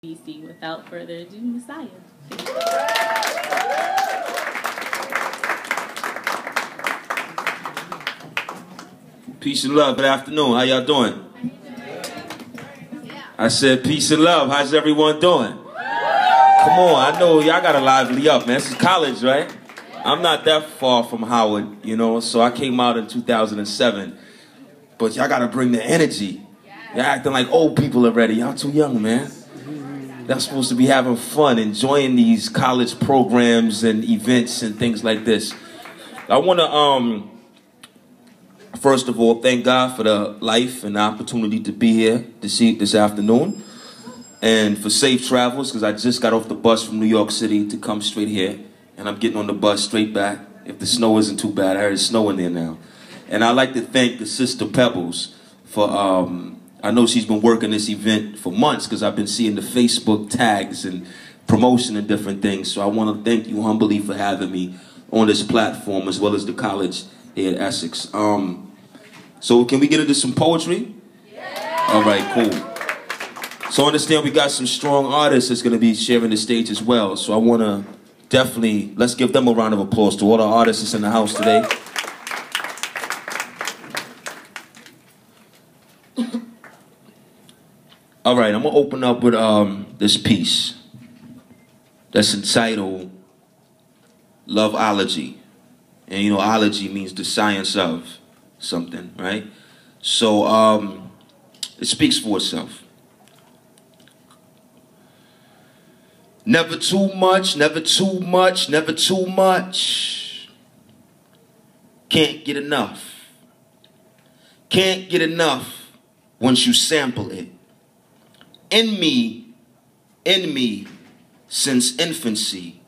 CCBC. Without further ado, Messiah. Peace and love. Good afternoon. How y'all doing? I said peace and love. How's everyone doing? Come on, I know y'all gotta lively up, man. This is college, right? I'm not that far from Howard, you know, so I came out in 2007. But y'all gotta bring the energy. Y'all acting like old people already. Y'all too young, man. Y'all supposed to be having fun, enjoying these college programs and events and things like this. I wanna, first of all, thank God for the life and the opportunity to be here this afternoon. And for safe travels, because I just got off the bus from New York City to come straight here. And I'm getting on the bus straight back. If the snow isn't too bad, I heard it's snowing there now. And I'd like to thank the sister Pebbles for, I know she's been working this event for months because I've been seeing the Facebook tags and promotion and different things. So I want to thank you humbly for having me on this platform as well as the college here at Essex. So can we get into some poetry? Yeah. All right, cool. So understand we got some strong artists that's going to be sharing the stage as well. So I want to definitely, let's give them a round of applause to all the artists that's in the house today. All right, I'm going to open up with this piece that's entitled Loveology. And you know, ology means the science of something, right? So it speaks for itself. Never too much, never too much, never too much. Can't get enough. Can't get enough once you sample it. In me, since infancy,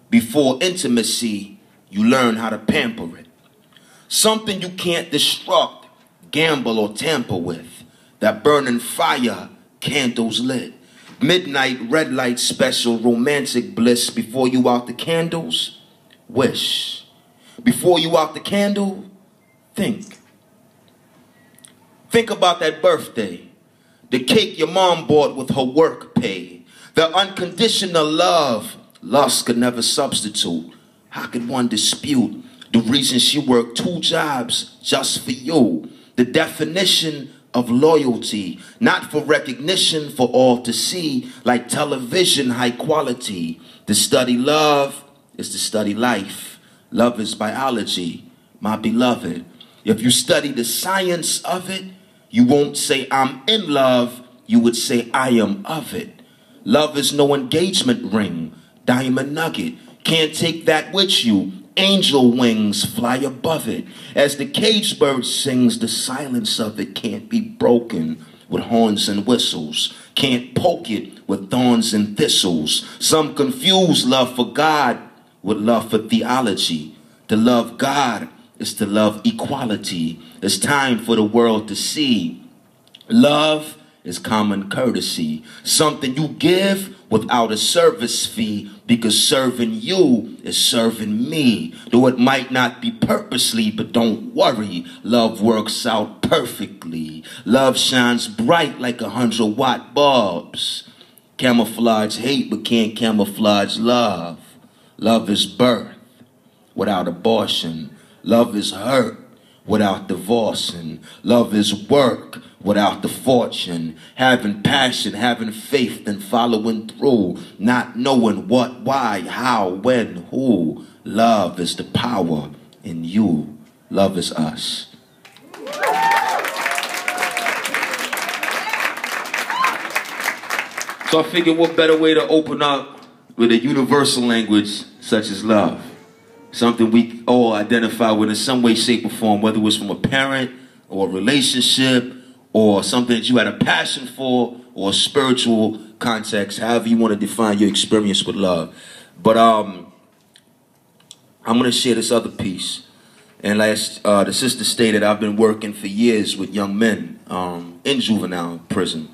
before intimacy, you learn how to pamper it. Something you can't destruct, gamble, or tamper with. That burning fire, candles lit. Midnight red light special, romantic bliss. Before you out the candles, wish. Before you out the candle, think. Think about that birthday. The cake your mom bought with her work pay. The unconditional love lust could never substitute. How could one dispute the reason she worked 2 jobs just for you? The definition of loyalty, not for recognition for all to see, like television, high quality. To study love is to study life. Love is biology, my beloved. If you study the science of it, you won't say I'm in love, you would say I am of it. Love is no engagement ring, diamond nugget. Can't take that with you. Angel wings fly above it. As the cage bird sings, the silence of it can't be broken with horns and whistles. Can't poke it with thorns and thistles. Some confuse love for God with love for theology. To love God is to love equality. It's time for the world to see. Love is common courtesy. Something you give without a service fee, because serving you is serving me. Though it might not be purposely, but don't worry, love works out perfectly. Love shines bright like 100-watt bulbs. Camouflage hate, but can't camouflage love. Love is birth without abortion. Love is hurt without divorcing. Love is work without the fortune. Having passion, having faith, and following through. Not knowing what, why, how, when, who. Love is the power in you. Love is us. So I figured what better way to open up with a universal language such as love. Something we all identify with in some way, shape, or form, whether it was from a parent or a relationship or something that you had a passion for or a spiritual context, however you want to define your experience with love. But I'm going to share this other piece. And the sister stated, I've been working for years with young men in juvenile prison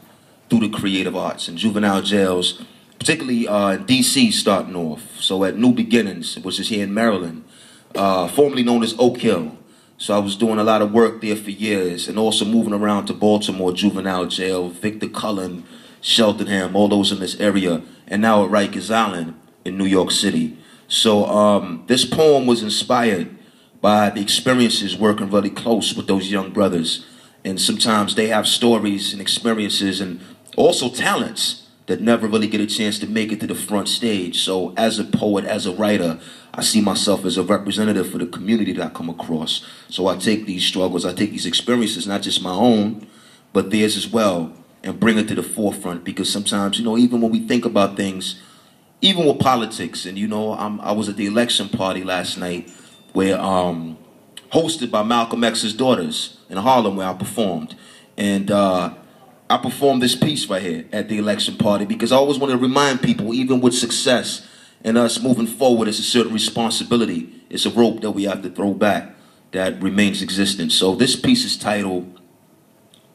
through the creative arts and juvenile jails, particularly in D.C. starting off. So at New Beginnings, which is here in Maryland, formerly known as Oak Hill. So I was doing a lot of work there for years and also moving around to Baltimore juvenile jail, Victor Cullen, Cheltenham, all those in this area, and now at Rikers Island in New York City. So this poem was inspired by the experiences working really close with those young brothers. And sometimes they have stories and experiences and also talents that never really get a chance to make it to the front stage. So as a poet, as a writer, I see myself as a representative for the community that I come across. So I take these struggles, I take these experiences, not just my own, but theirs as well, and bring it to the forefront. Because sometimes, you know, even when we think about things, even with politics, and you know, I was at the election party last night where hosted by Malcolm X's daughters in Harlem, where I performed. And I performed this piece right here at the election party because I always want to remind people, even with success and us moving forward, it's a certain responsibility. It's a rope that we have to throw back that remains existent. So this piece is titled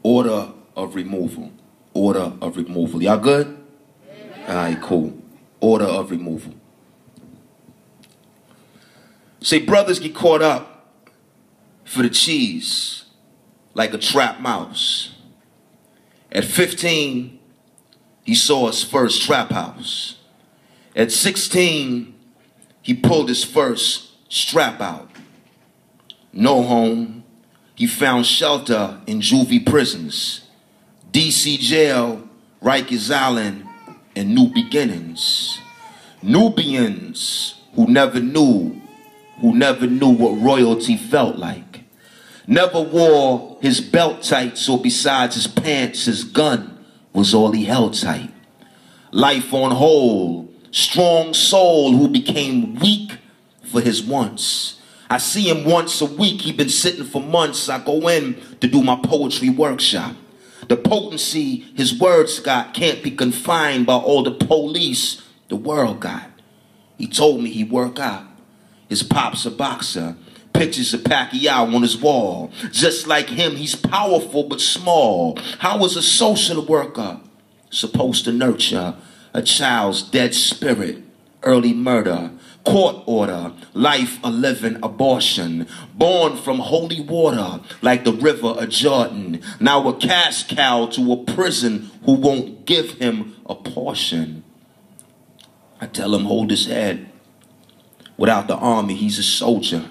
Order of Removal. Order of Removal. Y'all good? All right, cool. Order of Removal. Say, brothers get caught up for the cheese like a trapped mouse. At 15, he saw his first trap house. At 16, he pulled his first strap out. No home, he found shelter in juvie prisons, DC jail, Rikers Island, and new beginnings. Nubians who never knew what royalty felt like. Never wore his belt tights, or besides his pants, his gun was all he held tight. Life on hold, strong soul who became weak for his wants. I see him once a week, he been sitting for months. I go in to do my poetry workshop. The potency his words got can't be confined by all the police the world got. He told me he'd work out. His pop's a boxer. Pictures of Pacquiao on his wall. Just like him, he's powerful but small. How is a social worker supposed to nurture a child's dead spirit? Early murder, court order, life a living abortion. Born from holy water like the river of Jordan. Now a cash cow to a prison who won't give him a portion. I tell him hold his head. Without the army, he's a soldier.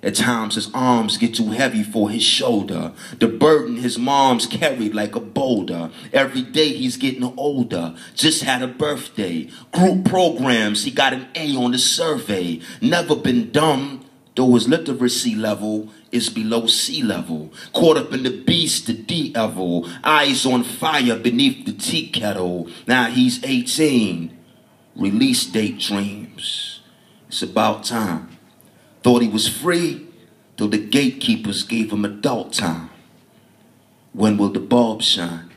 At times his arms get too heavy for his shoulder. The burden his mom's carried like a boulder. Every day he's getting older. Just had a birthday. Group programs, he got an A on the survey. Never been dumb, though his literacy level is below sea level. Caught up in the beast, the devil. Eyes on fire beneath the tea kettle. Now he's 18. Release date dreams. It's about time. Thought he was free till the gatekeepers gave him adult time. When will the bulb shine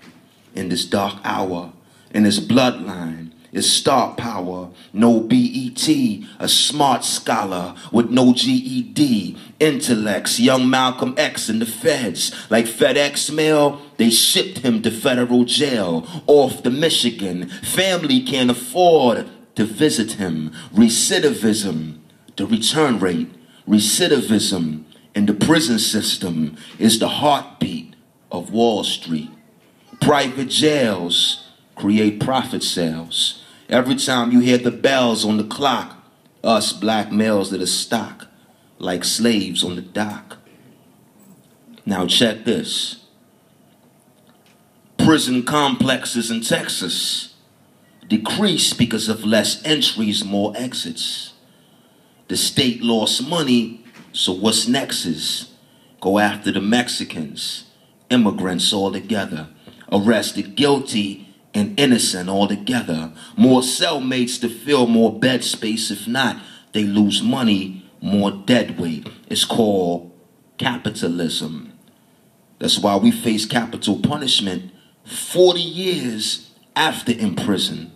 in this dark hour? In his bloodline is star power. No BET, a smart scholar with no GED. Intellects, young Malcolm X in the feds. Like FedEx mail, they shipped him to federal jail. Off to Michigan, family can't afford to visit him. Recidivism, the return rate. Recidivism in the prison system is the heartbeat of Wall Street. Private jails create profit sales. Every time you hear the bells on the clock, us black males that are stock like slaves on the dock. Now check this. Prison complexes in Texas decrease because of less entries, more exits. The state lost money, so what's next is go after the Mexicans, immigrants all together, arrested, guilty, and innocent all together. More cellmates to fill more bed space. If not, they lose money, more dead weight. It's called capitalism. That's why we face capital punishment 40 years after in prison.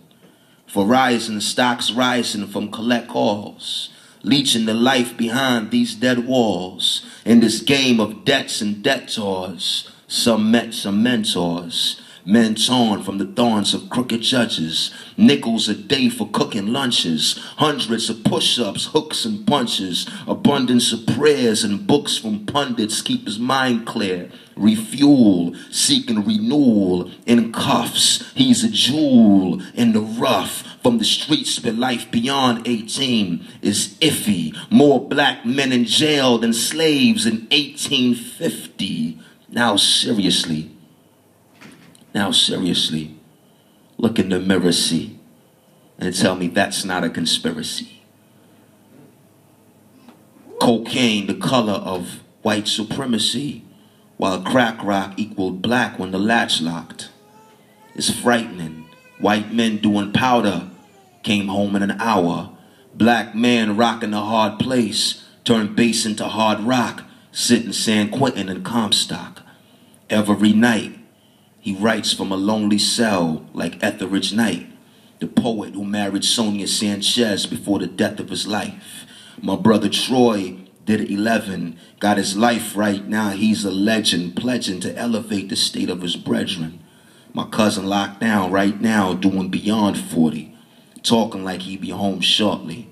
For rising, stocks rising from collect calls. Leeching the life behind these dead walls. In this game of debts and debtors, some met some mentors. Men torn from the thorns of crooked judges. Nickels a day for cooking lunches. Hundreds of push-ups, hooks and punches. Abundance of prayers and books from pundits keep his mind clear. Refuel, seeking renewal. In cuffs, he's a jewel in the rough. From the streets where life beyond 18 is iffy. More black men in jail than slaves in 1850. Now seriously, look in the mirror, see, and tell me that's not a conspiracy. Cocaine, the color of white supremacy, while crack rock equaled black when the latch locked. It's frightening. White men doing powder came home in an hour. Black man rocking a hard place turned bass into hard rock, sitting San Quentin and Comstock. Every night, he writes from a lonely cell like Etheridge Knight, the poet who married Sonia Sanchez before the death of his life. My brother Troy did 11, got his life right now. He's a legend, pledging to elevate the state of his brethren. My cousin locked down right now, doing beyond 40, talking like he be home shortly.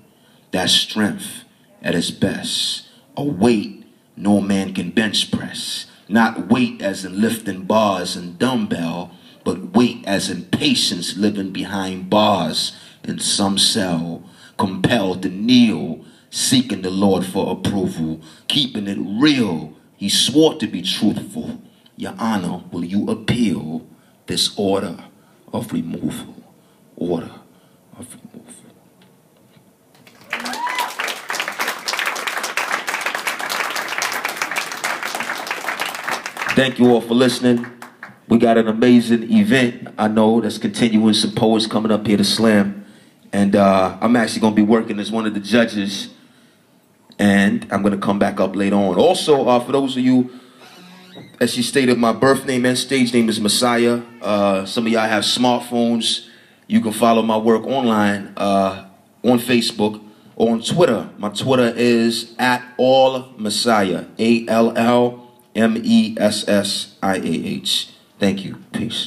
That's strength at its best. A weight no man can bench press. Not weight as in lifting bars and dumbbell, but weight as in patience living behind bars in some cell, compelled to kneel, seeking the Lord for approval, keeping it real. He swore to be truthful. Your Honor, will you appeal this order of removal? Order of removal. Thank you all for listening. We got an amazing event, I know, that's continuing. Some poets coming up here to slam. And I'm actually going to be working as one of the judges. And I'm going to come back up later on. Also, for those of you, as she stated, my birth name and stage name is Messiah. Some of y'all have smartphones. You can follow my work online on Facebook or on Twitter. My Twitter is @AllMessiah, ALLMESSIAH. Thank you. Peace.